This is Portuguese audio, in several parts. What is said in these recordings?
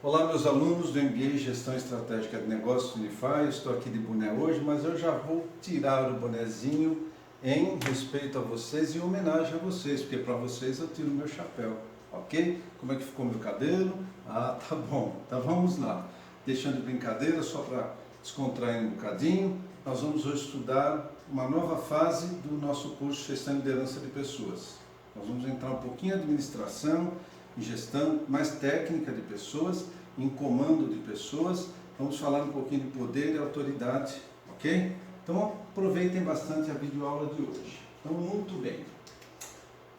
Olá, meus alunos do MBA Gestão Estratégica de Negócios Unify. Eu estou aqui de boné hoje, mas eu já vou tirar o bonezinho em respeito a vocês e em homenagem a vocês, porque para vocês eu tiro meu chapéu, ok? Como é que ficou meu cabelo? Ah, tá bom. Então vamos lá. Deixando de brincadeira, só para descontrair um bocadinho, nós vamos hoje estudar uma nova fase do nosso curso Gestão e Liderança de Pessoas. Nós vamos entrar um pouquinho em administração, em gestão mais técnica de pessoas, em comando de pessoas. Vamos falar um pouquinho de poder e autoridade, ok? Então aproveitem bastante a videoaula de hoje. Então, muito bem.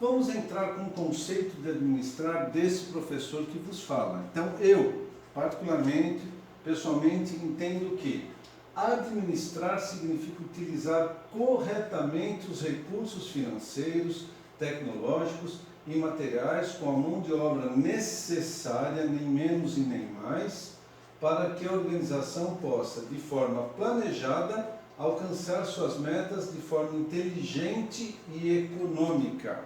Vamos entrar com o conceito de administrar desse professor que vos fala. Então eu, particularmente, pessoalmente, entendo que administrar significa utilizar corretamente os recursos financeiros, tecnológicos e materiais com a mão de obra necessária, nem menos e nem mais, para que a organização possa, de forma planejada, alcançar suas metas de forma inteligente e econômica.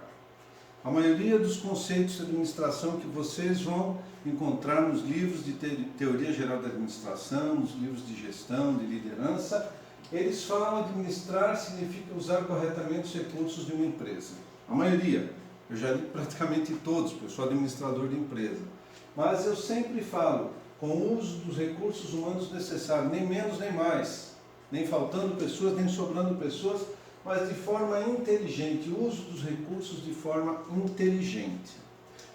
A maioria dos conceitos de administração que vocês vão encontrar nos livros de Teoria Geral da Administração, nos livros de gestão, de liderança, eles falam que administrar significa usar corretamente os recursos de uma empresa. A maioria, eu já li praticamente todos, porque eu sou administrador de empresa. Mas eu sempre falo com o uso dos recursos humanos necessários, nem menos nem mais, nem faltando pessoas, nem sobrando pessoas, mas de forma inteligente, o uso dos recursos de forma inteligente.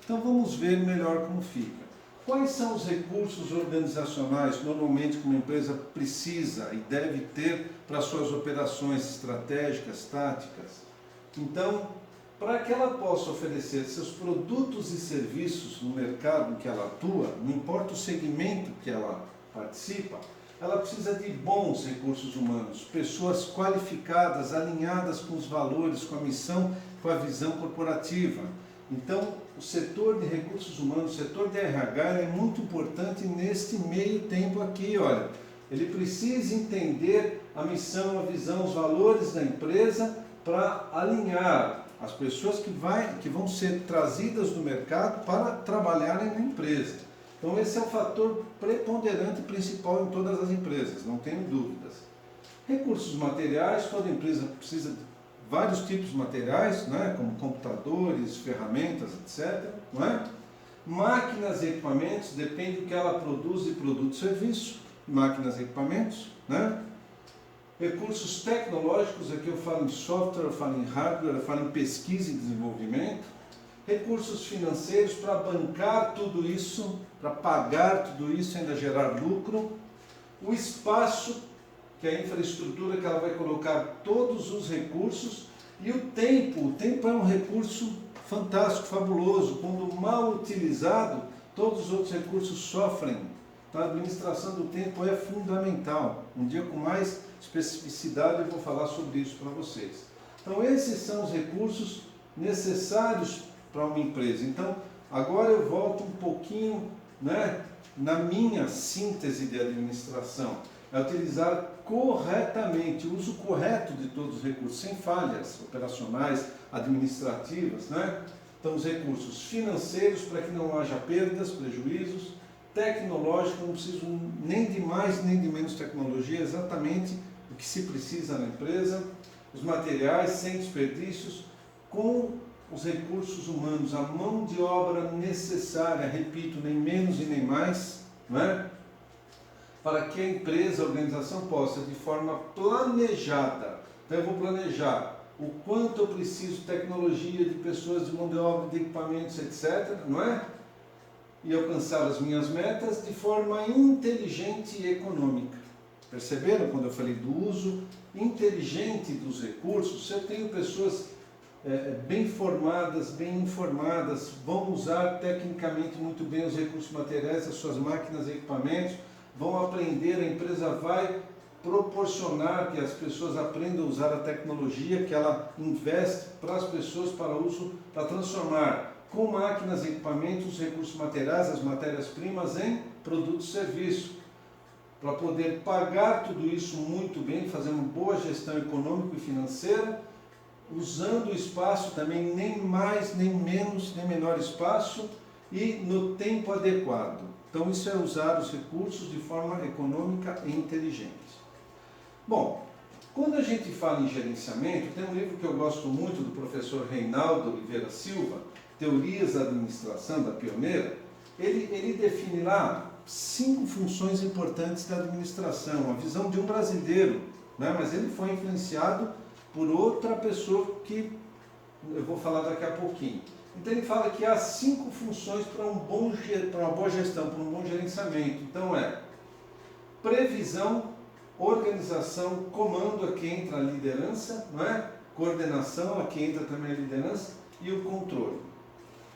Então vamos ver melhor como fica. Quais são os recursos organizacionais normalmente que uma empresa precisa e deve ter para suas operações estratégicas, táticas? Então, para que ela possa oferecer seus produtos e serviços no mercado em que ela atua, não importa o segmento que ela participa, ela precisa de bons recursos humanos, pessoas qualificadas, alinhadas com os valores, com a missão, com a visão corporativa. Então, o setor de recursos humanos, o setor de RH é muito importante neste meio tempo aqui, olha. Ele precisa entender a missão, a visão, os valores da empresa para alinhar as pessoas que vão ser trazidas do mercado para trabalharem na empresa. Então esse é o fator preponderante principal em todas as empresas, não tenho dúvidas. Recursos materiais, toda empresa precisa de vários tipos de materiais, né, como computadores, ferramentas, etc. Não é? Máquinas e equipamentos, depende do que ela produz de produto e serviço, máquinas e equipamentos, né? Recursos tecnológicos, aqui eu falo em software, eu falo em hardware, eu falo em pesquisa e desenvolvimento. Recursos financeiros para bancar tudo isso, para pagar tudo isso e ainda gerar lucro. O espaço, que é a infraestrutura que ela vai colocar todos os recursos. E o tempo é um recurso fantástico, fabuloso. Quando mal utilizado, todos os outros recursos sofrem. A administração do tempo é fundamental. Um dia com mais especificidade eu vou falar sobre isso para vocês. Então esses são os recursos necessários para uma empresa. Então agora eu volto um pouquinho, né, na minha síntese de administração. É utilizar corretamente, o uso correto de todos os recursos, sem falhas operacionais, administrativas, né? Então os recursos financeiros para que não haja perdas, prejuízos. Tecnológico, não preciso nem de mais nem de menos tecnologia, exatamente o que se precisa na empresa. Os materiais sem desperdícios, com os recursos humanos, a mão de obra necessária, repito, nem menos e nem mais, não é? Para que a empresa, a organização possa, de forma planejada, então eu vou planejar o quanto eu preciso de tecnologia, de pessoas, de mão de obra, de equipamentos, etc., não é? E alcançar as minhas metas de forma inteligente e econômica. Perceberam quando eu falei do uso inteligente dos recursos? Se eu tenho pessoas bem formadas, bem informadas, vão usar tecnicamente muito bem os recursos materiais, as suas máquinas e equipamentos, vão aprender, a empresa vai proporcionar que as pessoas aprendam a usar a tecnologia que ela investe para as pessoas, para uso, para transformar com máquinas e equipamentos os recursos materiais, as matérias-primas em produtos e serviços, para poder pagar tudo isso muito bem, fazer uma boa gestão econômica e financeira, usando o espaço também, nem mais, nem menos, nem menor espaço, e no tempo adequado. Então isso é usar os recursos de forma econômica e inteligente. Bom, quando a gente fala em gerenciamento, tem um livro que eu gosto muito do professor Reinaldo Oliveira Silva, Teorias da Administração, da Pioneira. Ele define lá 5 funções importantes da administração, a visão de um brasileiro, né? Mas ele foi influenciado por outra pessoa que eu vou falar daqui a pouquinho. Então ele fala que há 5 funções para uma boa gestão, para um bom gerenciamento. Então é previsão, organização, comando, aqui entra a liderança, não é? Coordenação, aqui entra também a liderança, e o controle.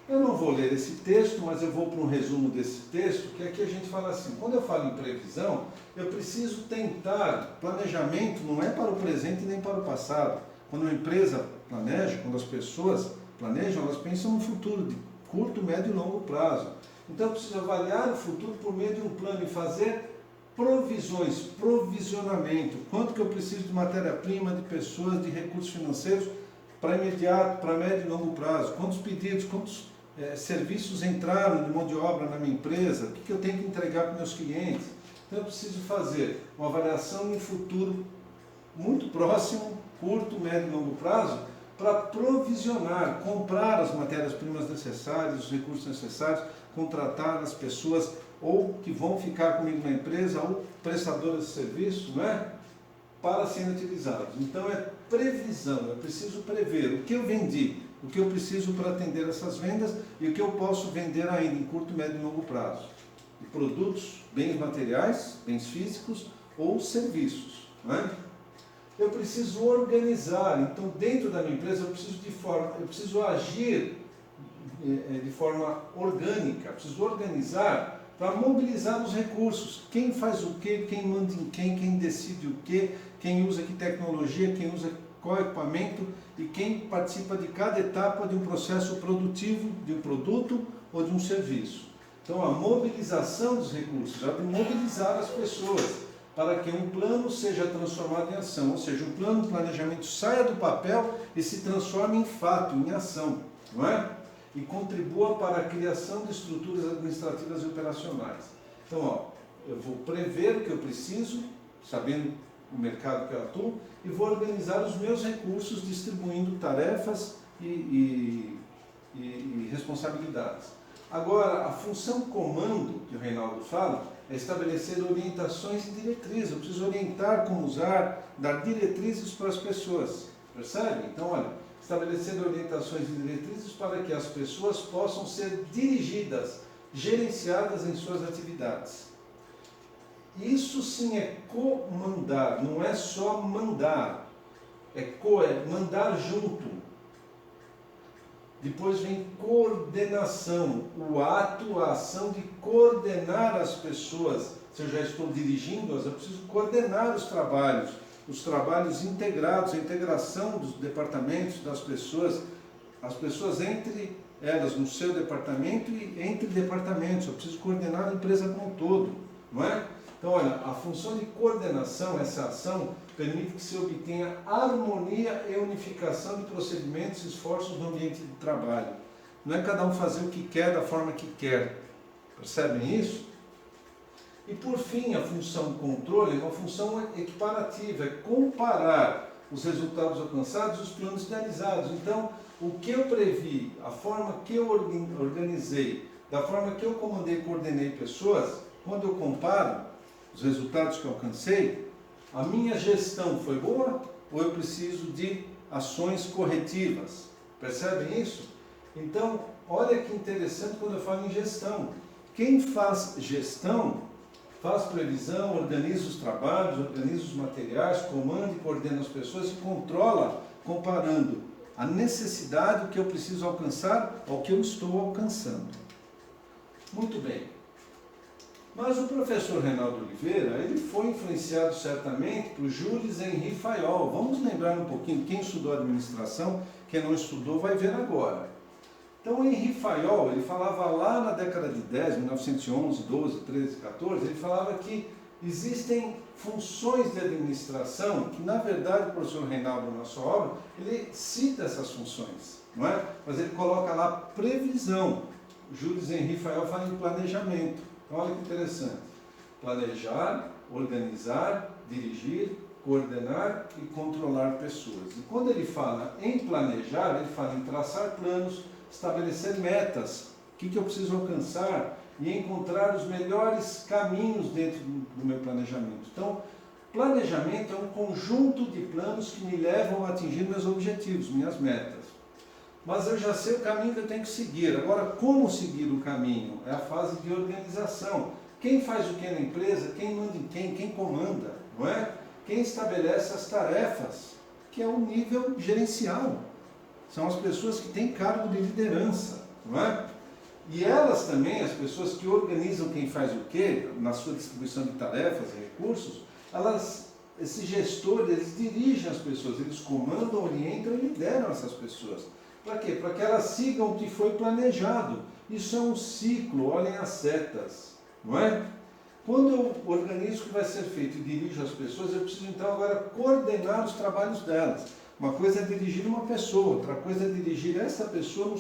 Eu não vou ler esse texto, mas eu vou para um resumo desse texto, que aqui a gente fala assim, quando eu falo em previsão, eu preciso tentar, planejamento não é para o presente nem para o passado. Quando uma empresa planeja, quando as pessoas planejam, elas pensam no futuro de curto, médio e longo prazo. Então eu preciso avaliar o futuro por meio de um plano e fazer provisões, provisionamento, quanto que eu preciso de matéria-prima, de pessoas, de recursos financeiros para imediato, para médio e longo prazo, quantos pedidos, quantos serviços entraram de mão de obra na minha empresa, o que eu tenho que entregar para meus clientes. Então eu preciso fazer uma avaliação em futuro muito próximo, curto, médio e longo prazo, para provisionar, comprar as matérias-primas necessárias, os recursos necessários, contratar as pessoas ou que vão ficar comigo na empresa, ou prestadoras de serviço, não é? Para serem utilizados. Então é previsão, eu preciso prever o que eu vendi, o que eu preciso para atender essas vendas e o que eu posso vender ainda em curto, médio e longo prazo. De produtos, bens materiais, bens físicos ou serviços, não é? Eu preciso organizar, então dentro da minha empresa eu preciso agir de forma orgânica, eu preciso organizar para mobilizar os recursos. Quem faz o quê, quem manda em quem decide o quê, quem usa que tecnologia, quem usa qual equipamento e quem participa de cada etapa de um processo produtivo, de um produto ou de um serviço. Então a mobilização dos recursos, é de mobilizar as pessoas para que um plano seja transformado em ação, ou seja, um plano de planejamento saia do papel e se transforme em fato, em ação, não é? E contribua para a criação de estruturas administrativas e operacionais. Então, ó, eu vou prever o que eu preciso, sabendo o mercado que eu atuo, e vou organizar os meus recursos distribuindo tarefas e responsabilidades. Agora, a função comando, que o Reinaldo fala, é estabelecer orientações e diretrizes. Eu preciso orientar como usar, dar diretrizes para as pessoas. Percebe? Então, olha, estabelecer orientações e diretrizes para que as pessoas possam ser dirigidas, gerenciadas em suas atividades. Isso sim é comandar, não é só mandar. É mandar junto. Depois vem coordenação, o ato, a ação de coordenar as pessoas. Se eu já estou dirigindo-as, eu preciso coordenar os trabalhos integrados, a integração dos departamentos, das pessoas, as pessoas entre elas, no seu departamento e entre departamentos. Eu preciso coordenar a empresa como um todo, não é? Então, olha, a função de coordenação, essa ação, permite que se obtenha harmonia e unificação de procedimentos e esforços no ambiente de trabalho. Não é cada um fazer o que quer, da forma que quer. Percebem isso? E por fim, a função controle é uma função equiparativa, é comparar os resultados alcançados e os planos idealizados. Então, o que eu previ, a forma que eu organizei, da forma que eu comandei e coordenei pessoas, quando eu comparo os resultados que eu alcancei, a minha gestão foi boa ou eu preciso de ações corretivas? Percebem isso? Então, olha que interessante quando eu falo em gestão. Quem faz gestão, faz previsão, organiza os trabalhos, organiza os materiais, comanda e coordena as pessoas e controla, comparando a necessidade que eu preciso alcançar ao que eu estou alcançando. Muito bem. Mas o professor Reinaldo Oliveira, ele foi influenciado certamente por Jules Henri Fayol. Vamos lembrar um pouquinho, quem estudou administração, quem não estudou vai ver agora. Então, Henri Fayol, ele falava lá na década de 10, 1911, 12, 13, 14, ele falava que existem funções de administração que, na verdade, o professor Reinaldo, na sua obra, ele cita essas funções, não é? Mas ele coloca lá previsão. Jules Henri Fayol fala em planejamento. Olha que interessante. Planejar, organizar, dirigir, coordenar e controlar pessoas. E quando ele fala em planejar, ele fala em traçar planos, estabelecer metas, o que eu preciso alcançar e encontrar os melhores caminhos dentro do meu planejamento. Então, planejamento é um conjunto de planos que me levam a atingir meus objetivos, minhas metas. Mas eu já sei o caminho que eu tenho que seguir. Agora, como seguir o caminho? É a fase de organização. Quem faz o que na empresa? Quem manda em quem? Quem comanda? Não é? Quem estabelece as tarefas? Que é o nível gerencial. São as pessoas que têm cargo de liderança. Não é? E elas também, as pessoas que organizam quem faz o quê, na sua distribuição de tarefas e recursos, esses gestores, eles dirigem as pessoas, eles comandam, orientam e lideram essas pessoas. Para quê? Para que elas sigam o que foi planejado. Isso é um ciclo, olhem as setas, não é? Quando eu organizo o que vai ser feito e dirijo as pessoas, eu preciso então agora coordenar os trabalhos delas. Uma coisa é dirigir uma pessoa, outra coisa é dirigir essa pessoa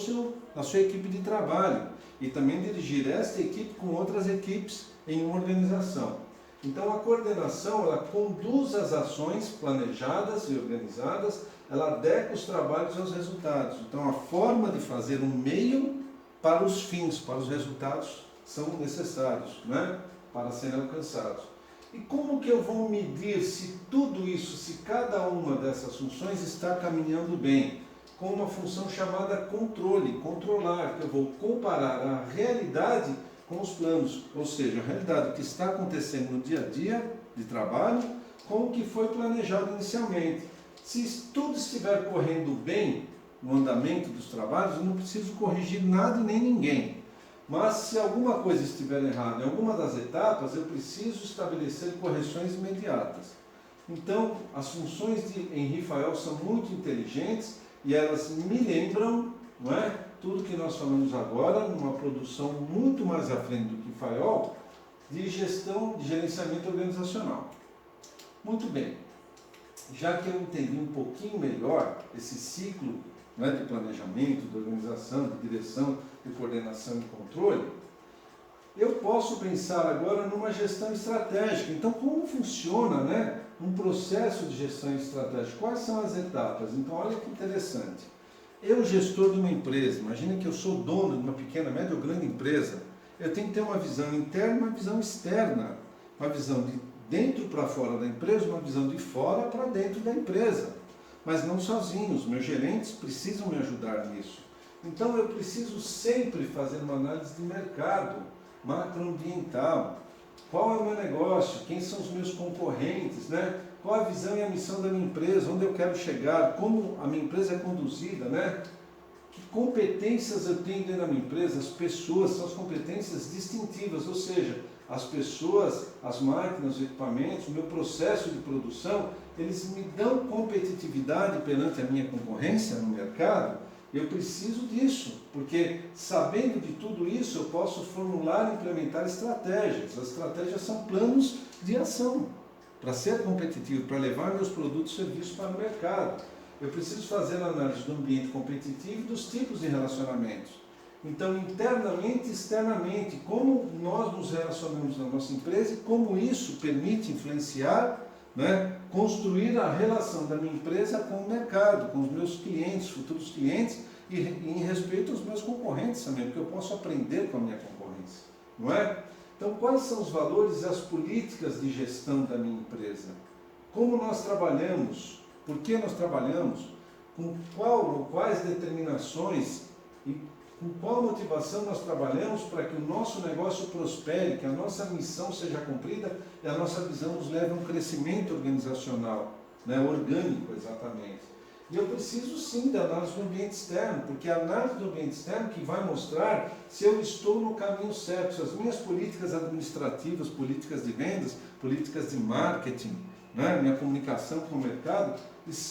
na sua equipe de trabalho e também dirigir esta equipe com outras equipes em uma organização. Então a coordenação, ela conduz as ações planejadas e organizadas, ela adequa os trabalhos aos resultados. Então a forma de fazer um meio para os fins, para os resultados são necessários, né? Para serem alcançados. E como que eu vou medir se tudo isso, se cada uma dessas funções está caminhando bem? Com uma função chamada controle, controlar, que eu vou comparar a realidade com os planos, ou seja, a realidade que está acontecendo no dia a dia de trabalho com o que foi planejado inicialmente. Se tudo estiver correndo bem no andamento dos trabalhos, eu não preciso corrigir nada e nem ninguém. Mas se alguma coisa estiver errada em alguma das etapas, eu preciso estabelecer correções imediatas. Então, as funções de Henri Fayol são muito inteligentes e elas me lembram, não é? Tudo que nós falamos agora, numa produção muito mais à frente do que Fayol, de gestão, de gerenciamento organizacional. Muito bem, já que eu entendi um pouquinho melhor esse ciclo, não é, de planejamento, de organização, de direção, de coordenação e controle, eu posso pensar agora numa gestão estratégica. Então, como funciona, né, um processo de gestão estratégica? Quais são as etapas? Então, olha que interessante. Eu, gestor de uma empresa, imagine que eu sou dono de uma pequena, média ou grande empresa, eu tenho que ter uma visão interna e uma visão externa, uma visão de dentro para fora da empresa, uma visão de fora para dentro da empresa, mas não sozinho, os meus gerentes precisam me ajudar nisso. Então eu preciso sempre fazer uma análise de mercado, macroambiental, qual é o meu negócio, quem são os meus concorrentes, né? Qual a visão e a missão da minha empresa, onde eu quero chegar, como a minha empresa é conduzida, né? Que competências eu tenho dentro da minha empresa, as pessoas são as competências distintivas, ou seja, as pessoas, as máquinas, os equipamentos, o meu processo de produção, eles me dão competitividade perante a minha concorrência no mercado. Eu preciso disso, porque sabendo de tudo isso, eu posso formular e implementar estratégias. As estratégias são planos de ação para ser competitivo, para levar meus produtos e serviços para o mercado. Eu preciso fazer a análise do ambiente competitivo e dos tipos de relacionamentos. Então, internamente e externamente, como nós nos relacionamos na nossa empresa e como isso permite influenciar, né, construir a relação da minha empresa com o mercado, com os meus clientes, futuros clientes e em respeito aos meus concorrentes também, porque eu posso aprender com a minha concorrência, não é? Então, quais são os valores e as políticas de gestão da minha empresa? Como nós trabalhamos? Por que nós trabalhamos? Com qual ou quais determinações e com qual motivação nós trabalhamos para que o nosso negócio prospere, que a nossa missão seja cumprida e a nossa visão nos leve a um crescimento organizacional, né, orgânico exatamente. E eu preciso sim da análise do ambiente externo, porque é a análise do ambiente externo que vai mostrar se eu estou no caminho certo, se as minhas políticas administrativas, políticas de vendas, políticas de marketing, né, minha comunicação com o mercado,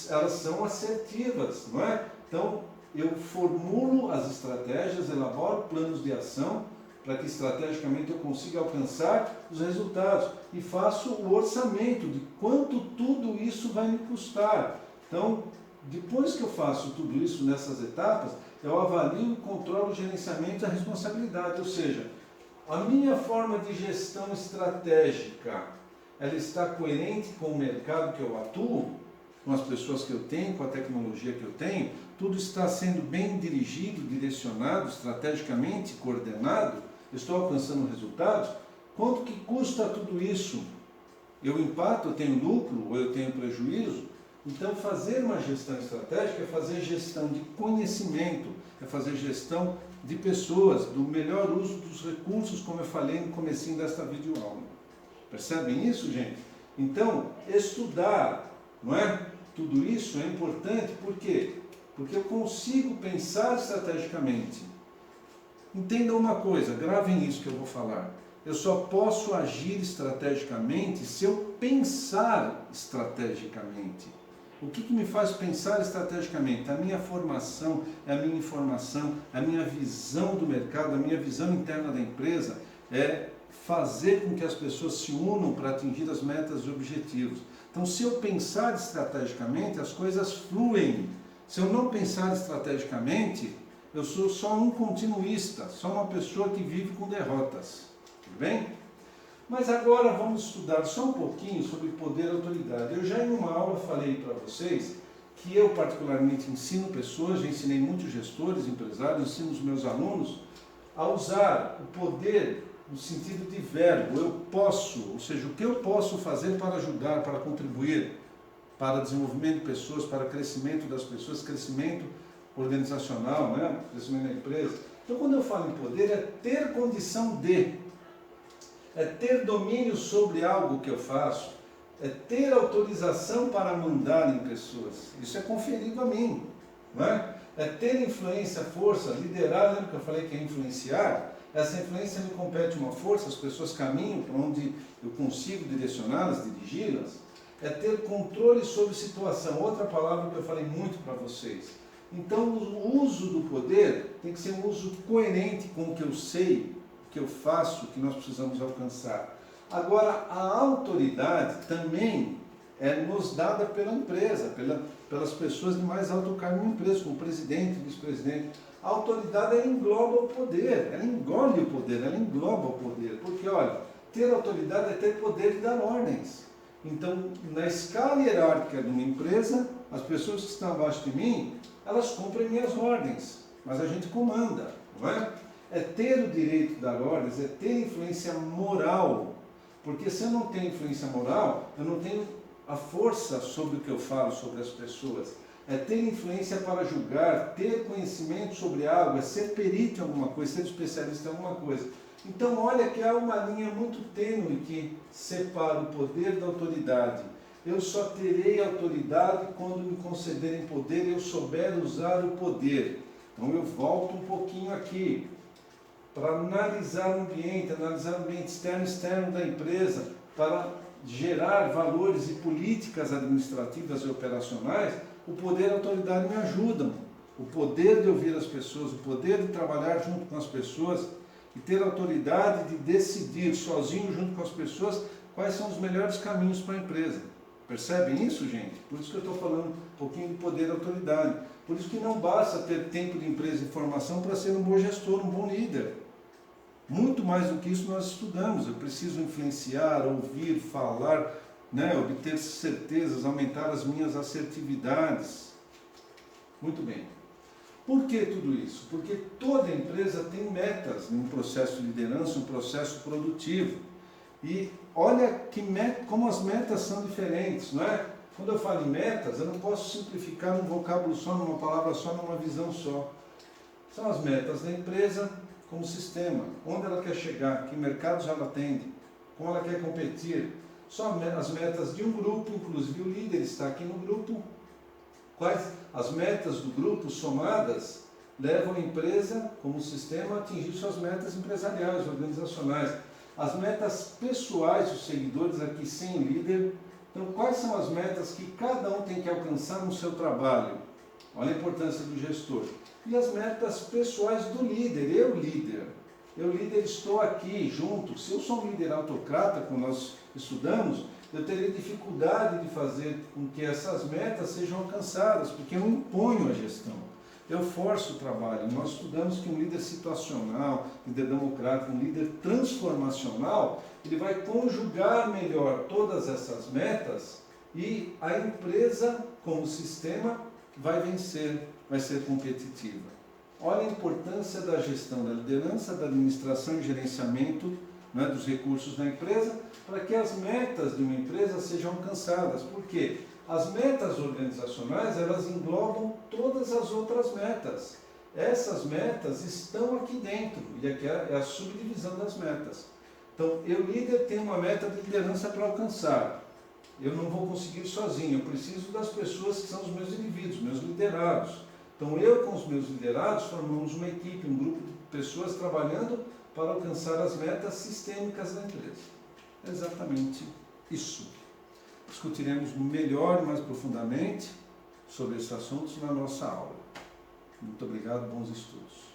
elas são assertivas, não é? Então, eu formulo as estratégias, elaboro planos de ação para que estrategicamente eu consiga alcançar os resultados e faço o orçamento de quanto tudo isso vai me custar. Então, depois que eu faço tudo isso nessas etapas, eu avalio, controlo o gerenciamento e a responsabilidade, ou seja, A minha forma de gestão estratégica, ela está coerente com o mercado que eu atuo, com as pessoas que eu tenho, com a tecnologia que eu tenho? Tudo está sendo bem dirigido, direcionado, estrategicamente coordenado? Estou alcançando resultados? Quanto que custa tudo isso? Eu empato, eu tenho lucro ou eu tenho prejuízo? Então, fazer uma gestão estratégica é fazer gestão de conhecimento, é fazer gestão de pessoas, do melhor uso dos recursos, como eu falei no comecinho desta videoaula. Percebem isso, gente? Então, estudar, não é? Tudo isso é importante, por quê? Porque eu consigo pensar estrategicamente. Entendam uma coisa, gravem isso que eu vou falar. Eu só posso agir estrategicamente se eu pensar estrategicamente. O que me faz pensar estrategicamente? A minha formação, a minha informação, a minha visão do mercado, a minha visão interna da empresa é fazer com que as pessoas se unam para atingir as metas e objetivos. Então, se eu pensar estrategicamente, as coisas fluem. Se eu não pensar estrategicamente, eu sou só um continuista, só uma pessoa que vive com derrotas. Tudo bem? Mas agora vamos estudar só um pouquinho sobre poder e autoridade. Eu já em uma aula falei para vocês que eu particularmente ensino pessoas, já ensinei muitos gestores, empresários, ensino os meus alunos a usar o poder no sentido de verbo. Eu posso, ou seja, o que eu posso fazer para ajudar, para contribuir para desenvolvimento de pessoas, para crescimento das pessoas, crescimento organizacional, né? Crescimento da empresa. Então, quando eu falo em poder, é ter condição de, é ter domínio sobre algo que eu faço, é ter autorização para mandar em pessoas. Isso é conferido a mim, não é? É ter influência, força, liderar. Lembra que eu falei que é influenciar? Essa influência me compete uma força, as pessoas caminham para onde eu consigo direcioná-las, dirigi-las. É ter controle sobre situação, outra palavra que eu falei muito para vocês. Então, o uso do poder tem que ser um uso coerente com o que eu sei, o que eu faço, o que nós precisamos alcançar. Agora, a autoridade também é nos dada pela empresa, pelas pessoas de mais alto cargo na empresa, como presidente, vice-presidente. A autoridade, ela engloba o poder, ela engole o poder, ela engloba o poder. Porque, olha, ter autoridade é ter poder de dar ordens. Então, na escala hierárquica de uma empresa, as pessoas que estão abaixo de mim, elas cumprem minhas ordens, mas a gente comanda, não é? É ter o direito de dar ordens, é ter influência moral, porque se eu não tenho influência moral, eu não tenho a força sobre o que eu falo sobre as pessoas. É ter influência para julgar, ter conhecimento sobre algo, é ser perito em alguma coisa, ser especialista em alguma coisa. Então, olha que há uma linha muito tênue que separa o poder da autoridade. Eu só terei autoridade quando me concederem poder e eu souber usar o poder. Então, eu volto um pouquinho aqui para analisar o ambiente externo e externo da empresa, para gerar valores e políticas administrativas e operacionais. O poder e a autoridade me ajudam. O poder de ouvir as pessoas, o poder de trabalhar junto com as pessoas, e ter a autoridade de decidir sozinho, junto com as pessoas, quais são os melhores caminhos para a empresa. Percebem isso, gente? Por isso que eu estou falando um pouquinho de poder e autoridade. Por isso que não basta ter tempo de empresa e formação para ser um bom gestor, um bom líder. Muito mais do que isso nós estudamos. Eu preciso influenciar, ouvir, falar, né? Obter certezas, aumentar as minhas assertividades. Muito bem. Por que tudo isso? Porque toda empresa tem metas em um processo de liderança, um processo produtivo. E olha como as metas são diferentes, não é? Quando eu falo em metas, eu não posso simplificar num vocábulo só, numa palavra só, numa visão só. São as metas da empresa como sistema, onde ela quer chegar, que mercados ela atende, como ela quer competir. São as metas de um grupo, inclusive o líder está aqui no grupo. Quais as metas do grupo somadas levam a empresa, como sistema, a atingir suas metas empresariais, organizacionais. As metas pessoais dos seguidores aqui sem líder. Então, quais são as metas que cada um tem que alcançar no seu trabalho? Olha a importância do gestor. E as metas pessoais do líder. Eu líder, estou aqui junto. Se eu sou um líder autocrata, como nós estudamos, eu teria dificuldade de fazer com que essas metas sejam alcançadas, porque eu imponho a gestão. eu forço o trabalho. Nós estudamos que um líder situacional, líder democrático, um líder transformacional, ele vai conjugar melhor todas essas metas e a empresa, como sistema, vai vencer, vai ser competitiva. Olha a importância da gestão da liderança, da administração e gerenciamento, né, dos recursos da empresa, para que as metas de uma empresa sejam alcançadas. Por quê? As metas organizacionais, elas englobam todas as outras metas. Essas metas estão aqui dentro, e aqui é a subdivisão das metas. Então, eu, líder, tenho uma meta de liderança para alcançar. Eu não vou conseguir sozinho, eu preciso das pessoas que são os meus indivíduos, meus liderados. Então, eu com os meus liderados formamos uma equipe, um grupo de pessoas trabalhando para alcançar as metas sistêmicas da empresa. É exatamente isso. Discutiremos melhor e mais profundamente sobre esses assuntos na nossa aula. Muito obrigado, bons estudos.